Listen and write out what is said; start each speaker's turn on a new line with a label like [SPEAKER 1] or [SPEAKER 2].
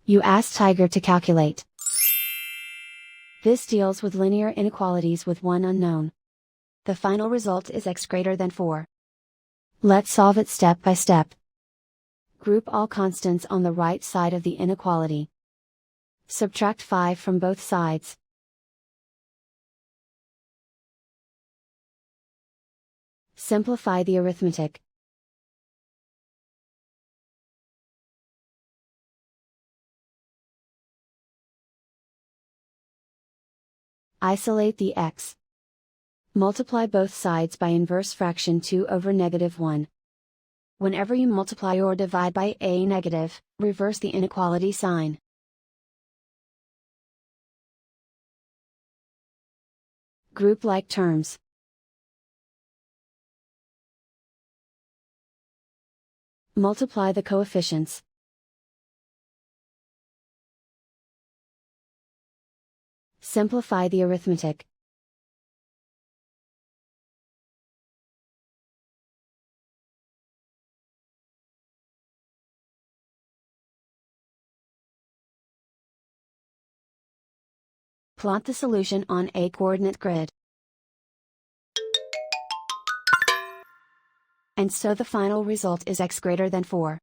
[SPEAKER 1] You ask Tiger to calculate. This deals with linear inequalities with one unknown. The final result is x greater than 4. Let's solve it step by step. Group all constants on the right side of the inequality. Subtract 5 from both sides. Simplify the arithmetic. Isolate the x. Multiply both sides by inverse fraction 2 over -1. Whenever you multiply or divide by a negative, reverse the inequality sign. Group like terms. Multiply the coefficients. Simplify the arithmetic. Plot the solution on a coordinate grid. And so the final result is x greater than 4.